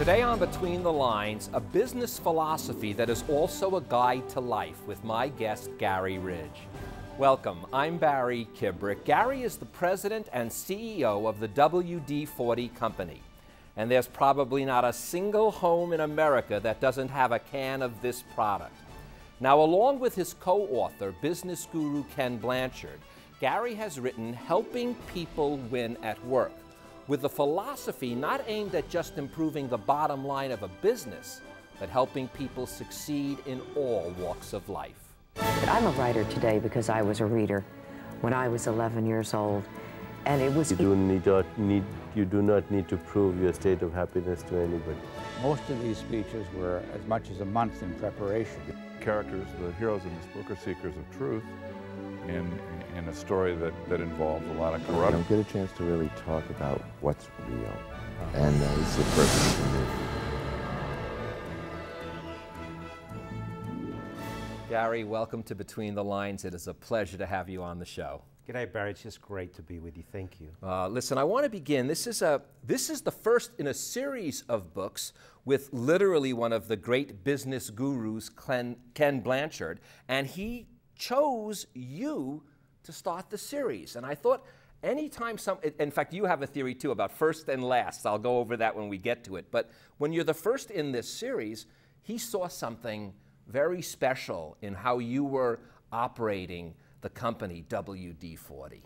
Today on Between the Lines, a business philosophy that is also a guide to life with my guest, Garry Ridge. Welcome, I'm Barry Kibrick. Garry is the president and CEO of the WD-40 company. And there's probably not a single home in America that doesn't have a can of this product. Now, along with his co-author, business guru Ken Blanchard, Garry has written Helping People Win at Work, with a philosophy not aimed at just improving the bottom line of a business, but helping people succeed in all walks of life. I'm a writer today because I was a reader when I was 11 years old, and it was... You do not need to prove your state of happiness to anybody. Most of these speeches were as much as a month in preparation. Characters, the heroes in this book, are seekers of truth in a story that involves a lot of corruption. I don't get a chance to really talk about what's real, and this is the first thing to do. Garry, welcome to Between the Lines. It is a pleasure to have you on the show. G'day, Barry. It's just great to be with you. Thank you. Listen, I want to begin. This is the first in a series of books with literally one of the great business gurus, Ken Blanchard, and he chose you to start the series. And I thought anytime in fact, you have a theory too about first and last. I'll go over that when we get to it. But when you're the first in this series, he saw something very special in how you were operating the company WD-40.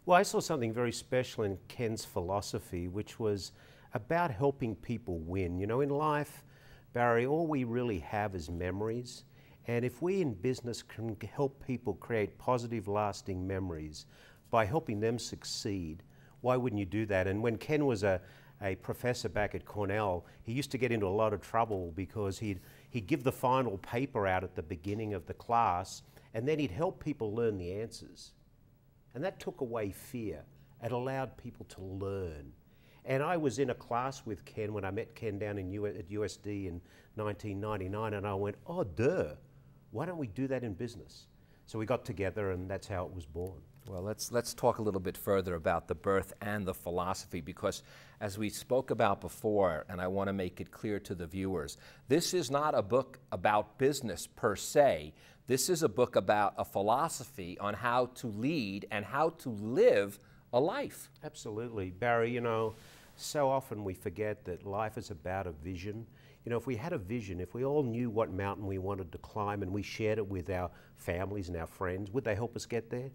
Well, I saw something very special in Ken's philosophy, which was about helping people win. You know, in life, Barry, all we really have is memories. And if we in business can help people create positive, lasting memories by helping them succeed, why wouldn't you do that? And when Ken was a professor back at Cornell, he used to get into a lot of trouble because he'd give the final paper out at the beginning of the class, and then he'd help people learn the answers. And that took away fear. It allowed people to learn. And I was in a class with Ken when I met Ken down at USD in 1999, and I went, oh, duh, why don't we do that in business? So we got together, and that's how it was born. Well, let's talk a little bit further about the birth and the philosophy, because as we spoke about before, and I want to make it clear to the viewers, this is not a book about business per se. This is a book about a philosophy on how to lead and how to live a life. Absolutely. Barry, you know, so often we forget that life is about a vision. You know, if we had a vision, if we all knew what mountain we wanted to climb and we shared it with our families and our friends, would they help us get there?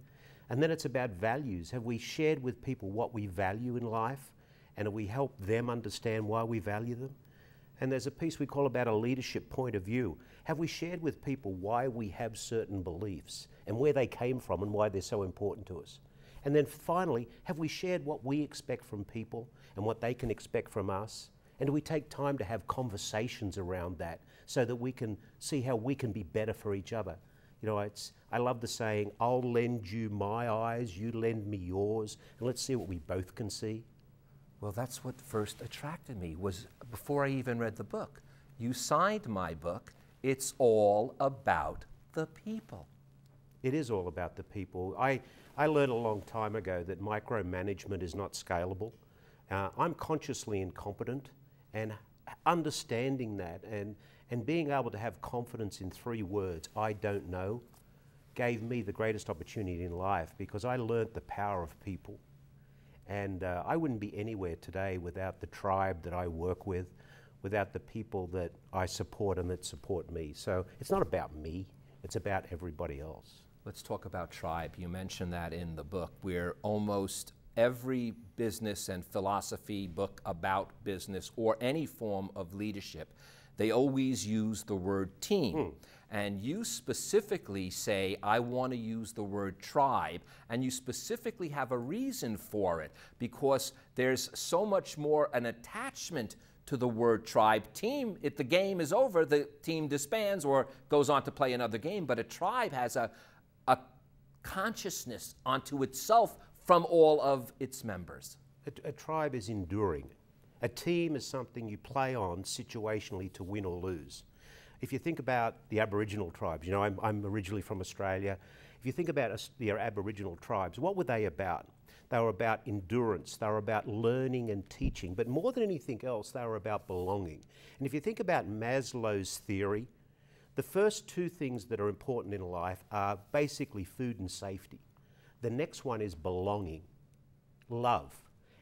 And then it's about values. Have we shared with people what we value in life? And have we helped them understand why we value them? And there's a piece we call about a leadership point of view. Have we shared with people why we have certain beliefs and where they came from and why they're so important to us? And then finally, have we shared what we expect from people and what they can expect from us? And do we take time to have conversations around that so that we can see how we can be better for each other? You know, I love the saying, I'll lend you my eyes, you lend me yours, and let's see what we both can see. Well, that's what first attracted me, was before I even read the book. You signed my book. It's all about the people. It is all about the people. I learned a long time ago that micromanagement is not scalable. I'm consciously incompetent, and understanding that and being able to have confidence in 3 words, I don't know, gave me the greatest opportunity in life, because I learned the power of people. And I wouldn't be anywhere today without the tribe that I work with, without the people that I support and that support me. So it's not about me, it's about everybody else. Let's talk about tribe. You mentioned that in the book, where almost every business and philosophy book about business or any form of leadership, they always use the word team. And you specifically say, I want to use the word tribe, and you specifically have a reason for it, because there's so much more an attachment to the word tribe. Team, if the game is over, the team disbands or goes on to play another game, but a tribe has a consciousness onto itself from all of its members. A tribe is enduring. A team is something you play on situationally to win or lose. If you think about the Aboriginal tribes, you know, I'm originally from Australia. If you think about the Aboriginal tribes, what were they about? They were about endurance. They were about learning and teaching. But more than anything else, they were about belonging. And if you think about Maslow's theory, the first two things that are important in life are basically food and safety. The next one is belonging, love.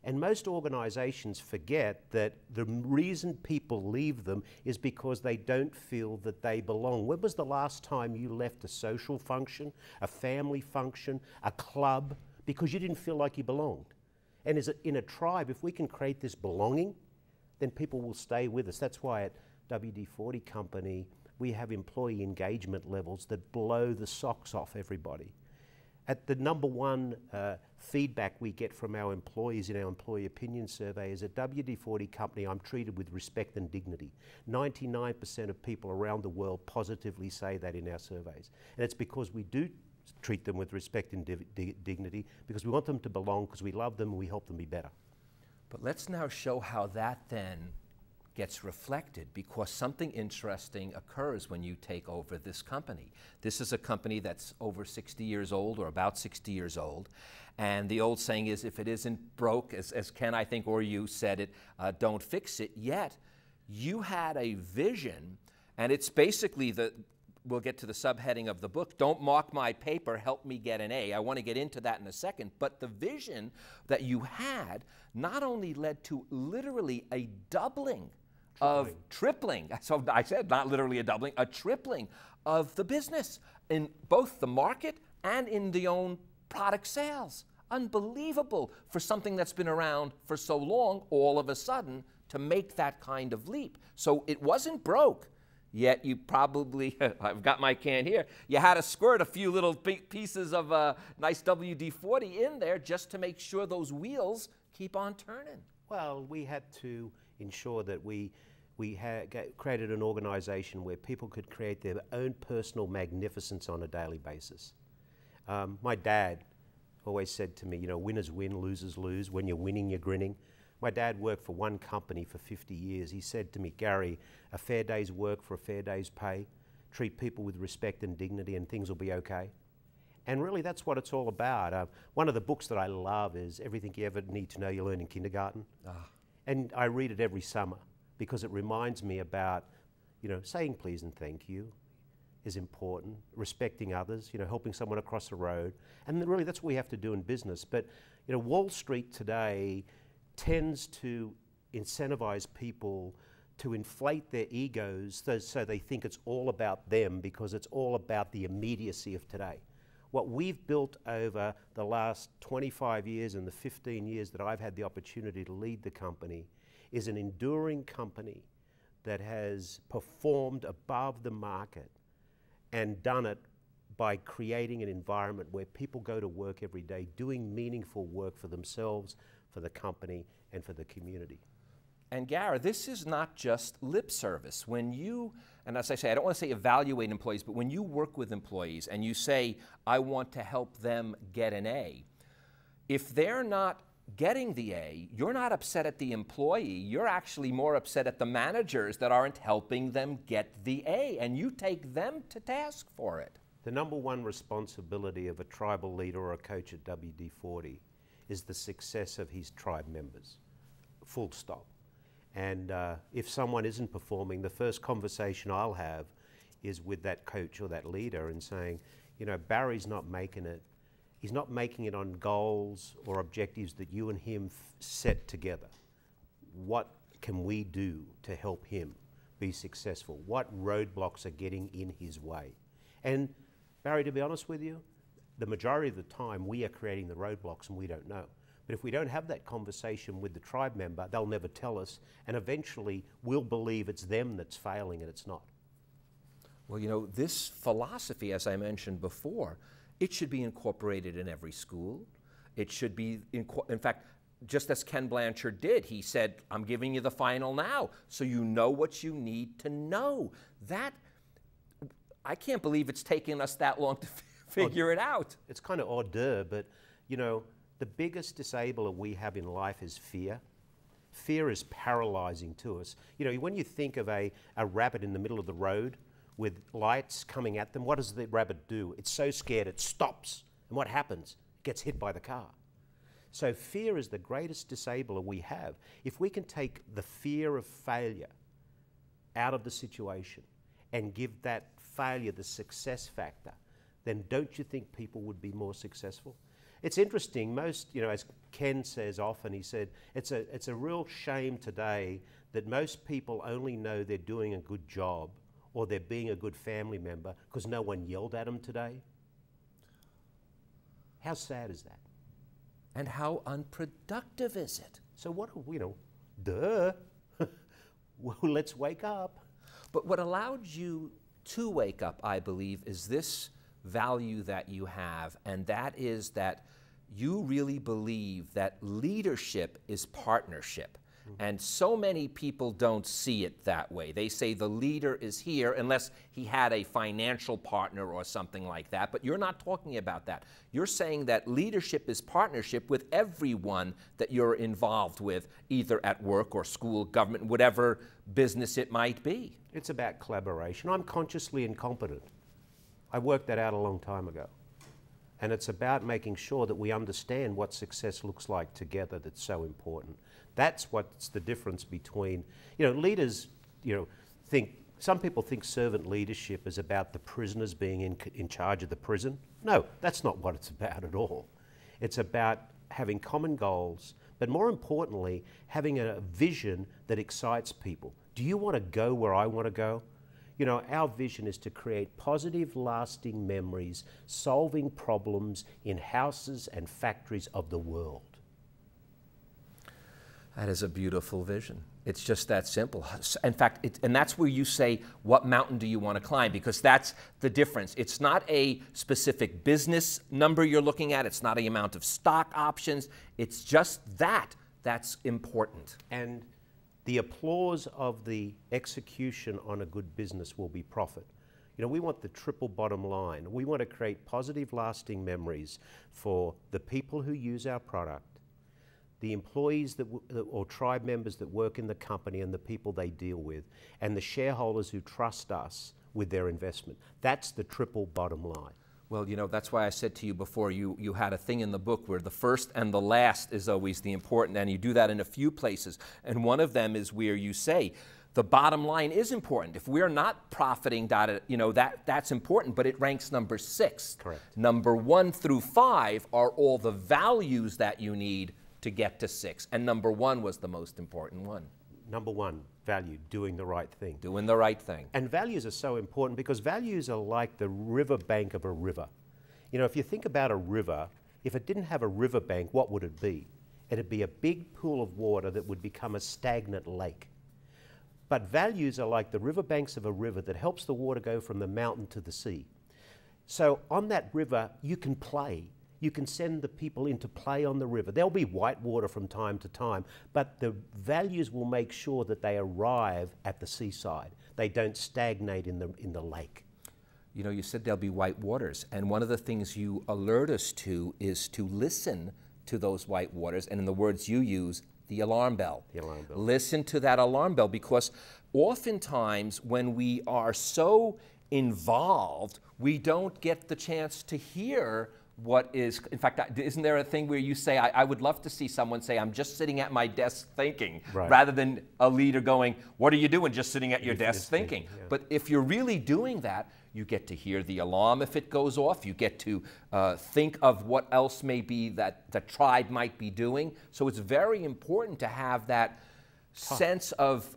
And most organizations forget that the reason people leave them is because they don't feel that they belong. When was the last time you left a social function, a family function, a club, because you didn't feel like you belonged? And in a tribe, if we can create this belonging, then people will stay with us. That's why at WD-40 Company, we have employee engagement levels that blow the socks off everybody. At the number one feedback we get from our employees in our employee opinion survey is at WD-40 Company, I'm treated with respect and dignity. 99% of people around the world positively say that in our surveys. And it's because we do treat them with respect and dignity, because we want them to belong, because we love them and we help them be better. But let's now show how that then gets reflected, because something interesting occurs when you take over this company. This is a company that's over 60 years old, or about 60 years old, and the old saying is, if it isn't broke, as Ken, I think, or you said it, don't fix it. Yet, you had a vision, and it's basically we'll get to the subheading of the book, Don't Mock My Paper, Help Me Get an A. I want to get into that in a second, but the vision that you had not only led to literally a tripling, so I said not literally a doubling, a tripling of the business in both the market and in the own product sales. Unbelievable for something that's been around for so long, all of a sudden, to make that kind of leap. So it wasn't broke, yet you probably, I've got my can here, you had to squirt a few little pieces of nice WD-40 in there just to make sure those wheels keep on turning. Well, we had to ensure that we created an organization where people could create their own personal magnificence on a daily basis. My dad always said to me, you know, winners win, losers lose. When you're winning, you're grinning. My dad worked for one company for 50 years. He said to me, Garry, a fair day's work for a fair day's pay. Treat people with respect and dignity and things will be okay. And really that's what it's all about. One of the books that I love is Everything You Ever Need to Know You Learn in Kindergarten. And I read it every summer because it reminds me about, you know, saying please and thank you is important, respecting others, you know, helping someone across the road. And really that's what we have to do in business. But, you know, Wall Street today tends to incentivize people to inflate their egos so they think it's all about them, because it's all about the immediacy of today. What we've built over the last 25 years and the 15 years that I've had the opportunity to lead the company is an enduring company that has performed above the market and done it by creating an environment where people go to work every day doing meaningful work for themselves, for the company, and for the community. And Garry, this is not just lip service. When you, and as I say, I don't want to say evaluate employees, but when you work with employees and you say, I want to help them get an A, if they're not getting the A, you're not upset at the employee, you're actually more upset at the managers that aren't helping them get the A, and you take them to task for it. The number one responsibility of a tribal leader or a coach at WD-40 is the success of his tribe members, full stop. And if someone isn't performing, the first conversation I'll have is with that coach or that leader and saying, you know, Barry's not making it. He's not making it on goals or objectives that you and him set together. What can we do to help him be successful? What roadblocks are getting in his way? And Barry, to be honest with you, the majority of the time we are creating the roadblocks and we don't know. But if we don't have that conversation with the tribe member, they'll never tell us, and eventually we'll believe it's them that's failing and it's not. Well, you know, this philosophy, as I mentioned before, it should be incorporated in every school. It should be, in fact, just as Ken Blanchard did, he said, I'm giving you the final now, so you know what you need to know. That, I can't believe it's taken us that long to figure it out. It's kind of hors d'oeuvre, but, you know, the biggest disabler we have in life is fear. Fear is paralyzing to us. You know, when you think of a rabbit in the middle of the road with lights coming at them, what does the rabbit do? It's so scared it stops. And what happens? It gets hit by the car. So fear is the greatest disabler we have. If we can take the fear of failure out of the situation and give that failure the success factor, then don't you think people would be more successful? It's interesting, most, as Ken says often, he said, it's a real shame today that most people only know they're doing a good job or they're being a good family member because no one yelled at them today. How sad is that? And how unproductive is it? So what, duh. Well, let's wake up. But what allowed you to wake up, I believe, is this value that you have, and that is that you really believe that leadership is partnership. And so many people don't see it that way. They say the leader is here unless he had a financial partner or something like that, but you're not talking about that. You're saying that leadership is partnership with everyone that you're involved with, either at work or school, government, whatever business it might be. It's about collaboration. I'm consciously incompetent. I worked that out a long time ago. And it's about making sure that we understand what success looks like together that's so important. That's what's the difference between, leaders, some people think servant leadership is about the prisoners being in charge of the prison. No, that's not what it's about at all. It's about having common goals, but more importantly, having a vision that excites people. Do you want to go where I want to go? Our vision is to create positive, lasting memories, solving problems in houses and factories of the world. That is a beautiful vision. It's just that simple. In fact, and that's where you say, what mountain do you want to climb? Because that's the difference. It's not a specific business number you're looking at. It's not the amount of stock options. It's just that's important. And the applause of the execution on a good business will be profit. We want the triple bottom line. We want to create positive, lasting memories for the people who use our product, the employees or tribe members that work in the company and the people they deal with, and the shareholders who trust us with their investment. That's the triple bottom line. Well, that's why I said to you before, you had a thing in the book where the first and the last is always the important, and you do that in a few places. And one of them is where you say, the bottom line is important. If we're not profiting, that's important, but it ranks number 6. Correct. Number 1 through 5 are all the values that you need to get to 6. And number 1 was the most important one. Number 1, value, doing the right thing. Doing the right thing. And values are so important because values are like the riverbank of a river. If you think about a river, if it didn't have a riverbank, what would it be? It'd be a big pool of water that would become a stagnant lake. But values are like the riverbanks of a river that helps the water go from the mountain to the sea. So on that river, you can play. You can send the people into play on the river. There'll be white water from time to time, but the values will make sure that they arrive at the seaside. They don't stagnate in the lake. You said there'll be white waters, and one of the things you alert us to is to listen to those white waters, and in the words you use, the alarm bell. The alarm bell. Listen to that alarm bell, because oftentimes when we are so involved, we don't get the chance to hear what is, in fact, isn't there a thing where you say, I would love to see someone say, I'm just sitting at my desk thinking, right, rather than a leader going, what are you doing, just sitting at your desk thinking? Yeah. But if you're really doing that, you get to hear the alarm if it goes off, you get to think of what else may be that the tribe might be doing. So it's very important to have that sense of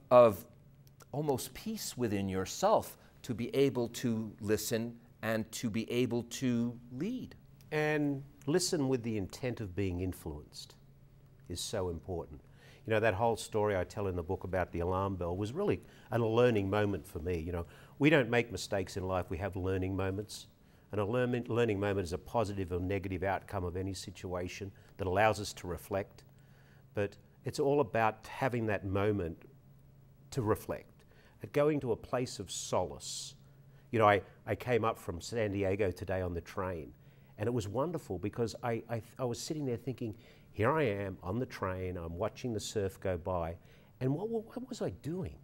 almost peace within yourself to be able to listen and to be able to lead. And listen with the intent of being influenced is so important. That whole story I tell in the book about the alarm bell was really a learning moment for me. We don't make mistakes in life, we have learning moments. And a learning moment is a positive or negative outcome of any situation that allows us to reflect. But it's all about having that moment to reflect, going to a place of solace. I came up from San Diego today on the train, and it was wonderful because I was sitting there thinking, here I am on the train, I'm watching the surf go by, and what was I doing?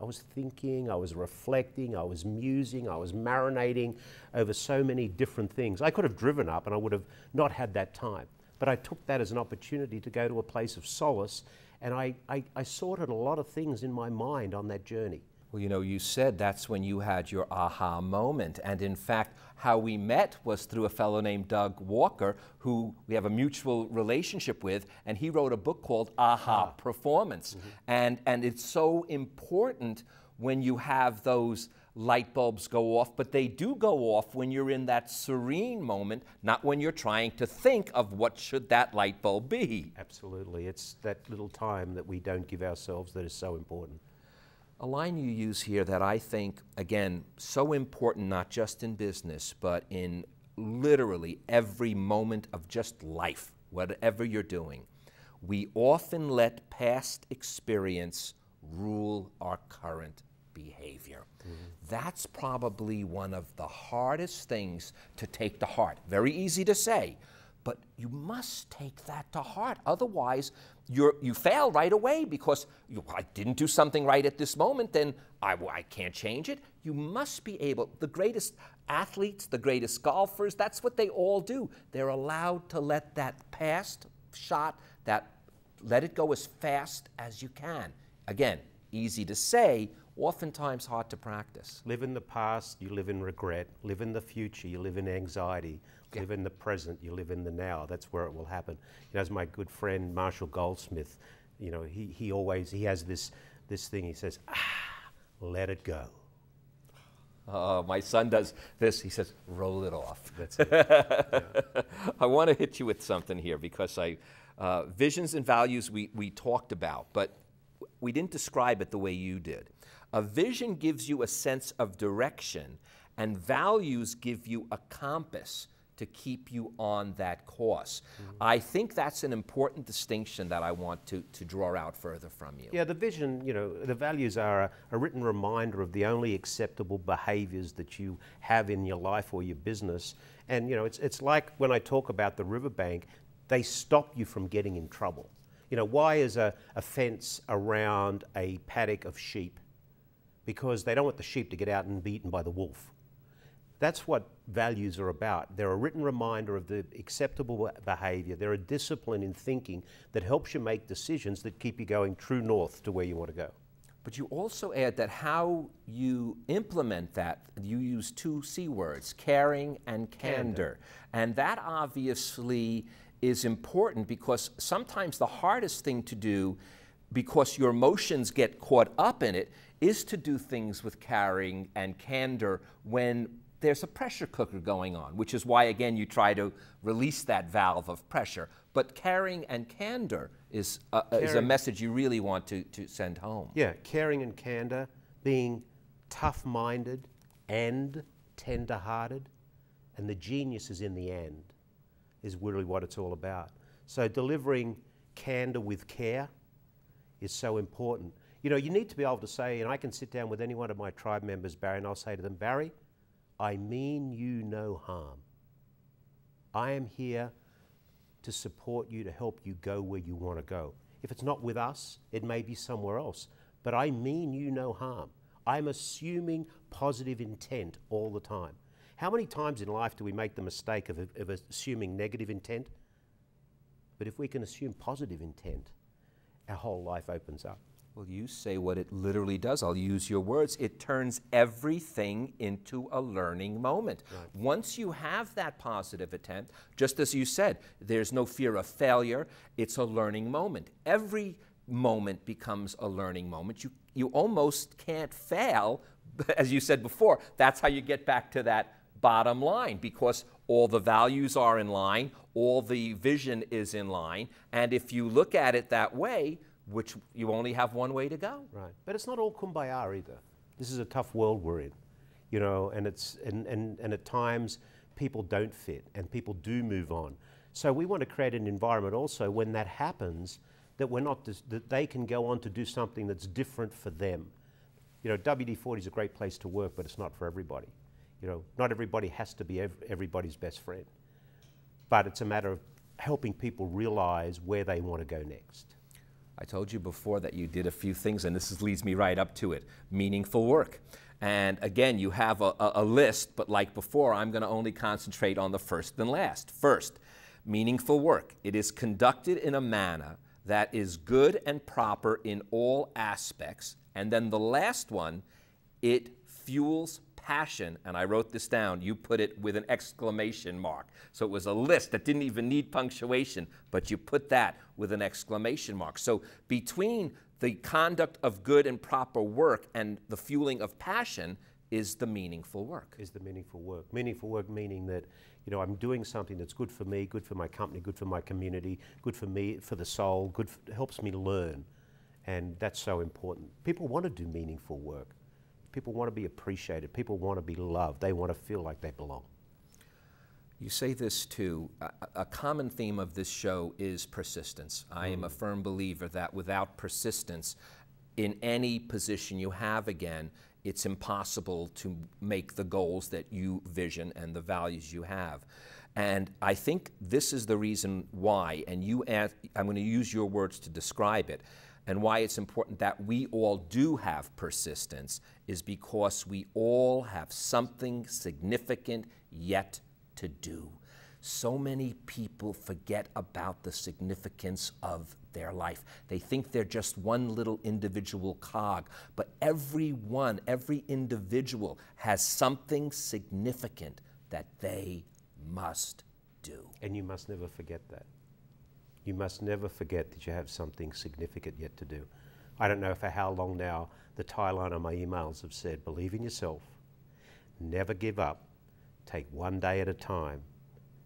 I was thinking, I was reflecting, I was musing, I was marinating over so many different things. I could have driven up and I would have not had that time. but I took that as an opportunity to go to a place of solace, and I sorted a lot of things in my mind on that journey. Well, you know, you said that's when you had your aha moment. And in fact, how we met was through a fellow named Doug Walker, who we have a mutual relationship with, and he wrote a book called Aha Performance. And it's so important when you have those light bulbs go off, but they do go off when you're in that serene moment, not when you're trying to think of what should that light bulb be. Absolutely. It's that little time that we don't give ourselves that is so important. A line you use here that I think, again, so important not just in business, but in literally every moment of just life, whatever you're doing. We often let past experience rule our current behavior. That's probably one of the hardest things to take to heart. Very easy to say, but you must take that to heart. Otherwise, you fail right away because I didn't do something right at this moment, then I can't change it. You must be able, the greatest athletes, the greatest golfers, that's what they all do. They're allowed to let that past shot, let it go as fast as you can. Again, easy to say, oftentimes hard to practice. Live in the past, you live in regret. Live in the future, you live in anxiety. Yeah. Live in the present, you live in the now. That's where it will happen. You know, as my good friend Marshall Goldsmith, you know, he has this thing. He says, let it go. My son does this. He says, roll it off. That's it. Yeah. I want to hit you with something here because visions and values we talked about, but we didn't describe it the way you did. A vision gives you a sense of direction, and values give you a compass to keep you on that course. I think that's an important distinction that I want to draw out further from you. Yeah, the vision, you know, the values are a written reminder of the only acceptable behaviors that you have in your life or your business. And, you know, it's like when I talk about the riverbank, they stop you from getting in trouble. You know, why is a fence around a paddock of sheep? Because they don't want the sheep to get out and be eaten by the wolf. That's what values are about. They're a written reminder of the acceptable behavior. They're a discipline in thinking that helps you make decisions that keep you going true north to where you want to go. But you also add that how you implement that, you use two C words, caring and candor. And that obviously is important because sometimes the hardest thing to do, because your emotions get caught up in it, is to do things with caring and candor when there's a pressure cooker going on, which is why, again, you try to release that valve of pressure. But caring and candor is a message you really want to send home. Yeah, caring and candor, being tough-minded and tender-hearted, and the genius is in the end, is really what it's all about. So delivering candor with care is so important. You know, you need to be able to say, and I can sit down with any one of my tribe members, Barry, and I'll say to them, Barry, I mean you no harm. I am here to support you, to help you go where you want to go. If it's not with us, it may be somewhere else. But I mean you no harm. I'm assuming positive intent all the time. How many times in life do we make the mistake of assuming negative intent? But if we can assume positive intent, our whole life opens up. Well, you say what it literally does. I'll use your words. It turns everything into a learning moment. Right. Once you have that positive intent, just as you said, there's no fear of failure. It's a learning moment. Every moment becomes a learning moment. You almost can't fail. As you said before, that's how you get back to that bottom line, because all the values are in line, all the vision is in line, and if you look at it that way, which you only have one way to go. Right, but it's not all kumbaya either. This is a tough world we're in, you know, and at times people don't fit and people do move on. So we want to create an environment also when that happens that that they can go on to do something that's different for them. You know, WD-40 is a great place to work, but it's not for everybody. You know, not everybody has to be everybody's best friend, but it's a matter of helping people realize where they want to go next. I told you before that you did a few things, and this leads me right up to it. Meaningful work. And again, you have a list, but like before, I'm going to only concentrate on the first and last. First, Meaningful work. It is conducted in a manner that is good and proper in all aspects. And then the last one, it fuels passion. And I wrote this down. You put it with an exclamation mark. So it was a list that didn't even need punctuation, but you put that with an exclamation mark. So between the conduct of good and proper work and the fueling of passion is the meaningful work. Is the meaningful work. Meaningful work meaning that, you know, I'm doing something that's good for me, good for my company, good for my community, good for me, for the soul, helps me learn. And that's so important. People want to do meaningful work. People want to be appreciated. People want to be loved. They want to feel like they belong. You say this too. A common theme of this show is persistence. I am a firm believer that without persistence, in any position you have again, it's impossible to make the goals that you vision and the values you have. And I think this is the reason why, and I'm going to use your words to describe it, and why it's important that we all do have persistence is because we all have something significant yet to do. So many people forget about the significance of their life. They think they're just one little individual cog, but every individual has something significant that they must do. And you must never forget that. You must never forget that you have something significant yet to do. I don't know for how long now the tie-line on my emails have said, believe in yourself, never give up, take one day at a time,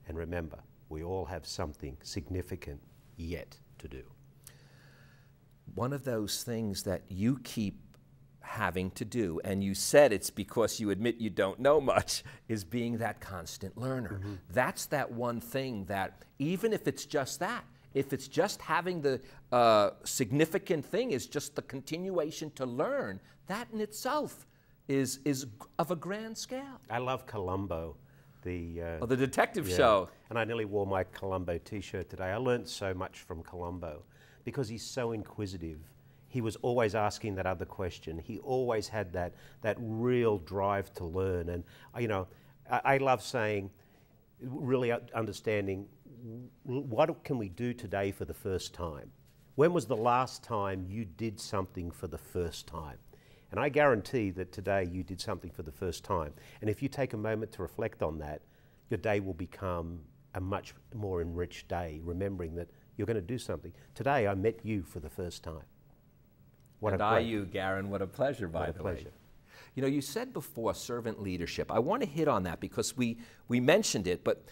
and remember, we all have something significant yet to do. One of those things that you keep having to do, and you said it's because you admit you don't know much, is being that constant learner. That's that one thing that, even if it's just that, if it's just having the significant thing is just the continuation to learn, that in itself is of a grand scale. I love Columbo. The detective show. And I nearly wore my Columbo t-shirt today. I learned so much from Columbo because he's so inquisitive. He was always asking that other question. He always had that real drive to learn. And you know, I love saying, really understanding, what can we do today for the first time? When was the last time you did something for the first time? And I guarantee that today you did something for the first time. And if you take a moment to reflect on that, your day will become a much more enriched day, remembering that you're going to do something. Today I met you for the first time. And I you, Garry, what a pleasure, by the way. Pleasure. You know, you said before servant leadership. I want to hit on that because we mentioned it, but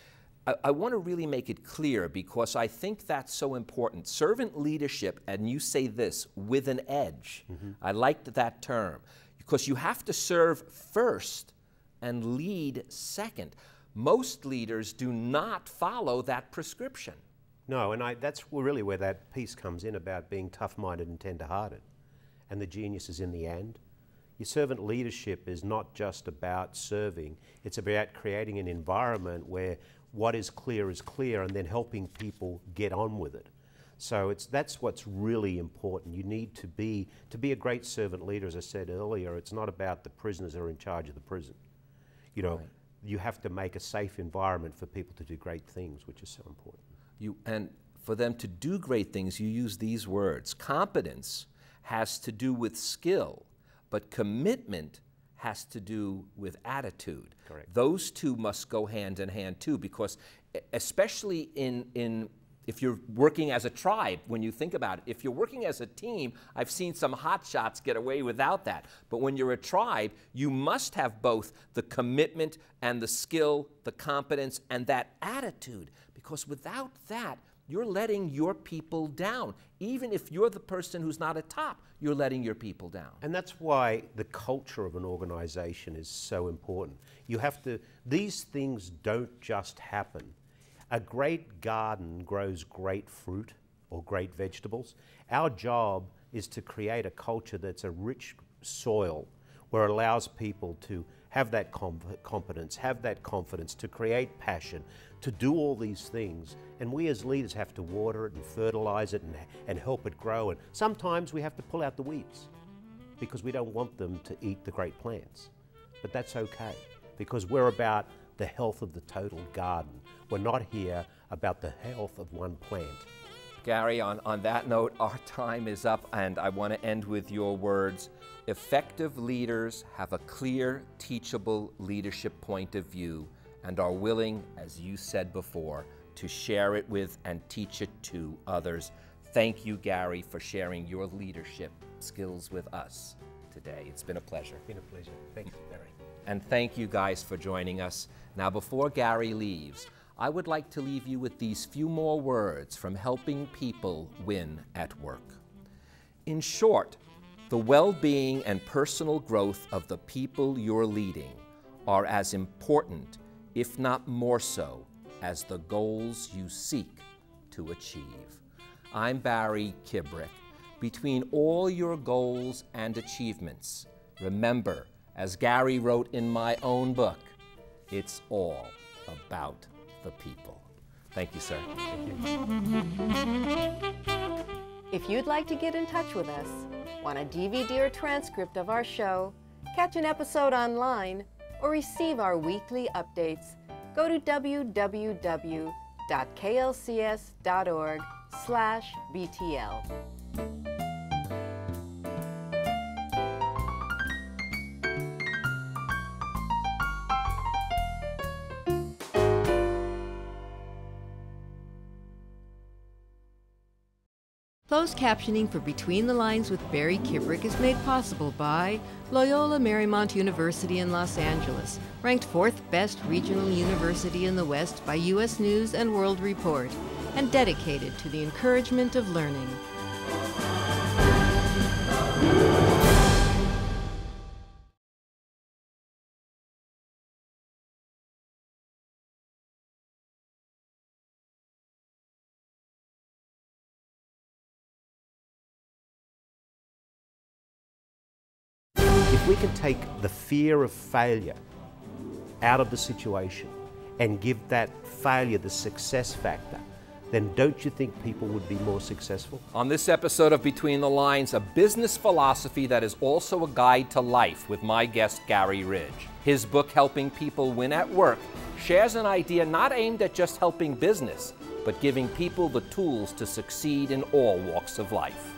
I want to really make it clear because I think that's so important. Servant leadership, and you say this, with an edge. I liked that term because you have to serve first and lead second. Most leaders do not follow that prescription. No, and that's really where that piece comes in about being tough-minded and tender-hearted. And the genius is in the and. Your servant leadership is not just about serving, it's about creating an environment where what is clear, and then helping people get on with it. So that's what's really important. You need to be a great servant leader, as I said earlier, it's not about the prisoners who are in charge of the prison. You know, you have to make a safe environment for people to do great things, which is so important. And for them to do great things, you use these words. Competence has to do with skill, but commitment has to do with attitude. Correct. Those two must go hand in hand too, because especially if you're working as a tribe, when you think about it, if you're working as a team, I've seen some hot shots get away without that. But when you're a tribe, you must have both the commitment and the skill, the competence, and that attitude, because without that, you're letting your people down. Even if you're the person who's not at top, you're letting your people down. And that's why the culture of an organization is so important. You have to, these things don't just happen. A great garden grows great fruit or great vegetables. Our job is to create a culture that's a rich soil where it allows people to have that competence, have that confidence, to create passion, to do all these things. And we as leaders have to water it and fertilize it and help it grow. And sometimes we have to pull out the weeds because we don't want them to eat the great plants. But that's okay, because we're about the health of the total garden. We're not here about the health of one plant. Garry, on that note, our time is up, and I want to end with your words. Effective leaders have a clear, teachable leadership point of view and are willing, as you said before, to share it with and teach it to others. Thank you, Garry, for sharing your leadership skills with us today. It's been a pleasure. It's been a pleasure. Thank you, Garry. And thank you guys for joining us. Now, before Garry leaves, I would like to leave you with these few more words from helping people win at work. In short, the well-being and personal growth of the people you're leading are as important, if not more so, as the goals you seek to achieve. I'm Barry Kibrick. Between all your goals and achievements, remember, as Garry wrote in my own book, it's all about the people. Thank you, sir. If you'd like to get in touch with us, want a DVD or transcript of our show, catch an episode online, or receive our weekly updates, go to www.klcs.org/BTL. Closed captioning for Between the Lines with Barry Kibrick is made possible by Loyola Marymount University in Los Angeles, ranked 4th best regional university in the West by U.S. News and World Report, and dedicated to the encouragement of learning. If we can take the fear of failure out of the situation and give that failure the success factor, then don't you think people would be more successful? On this episode of Between the Lines, a business philosophy that is also a guide to life with my guest, Garry Ridge. His book, Helping People Win at Work, shares an idea not aimed at just helping business, but giving people the tools to succeed in all walks of life.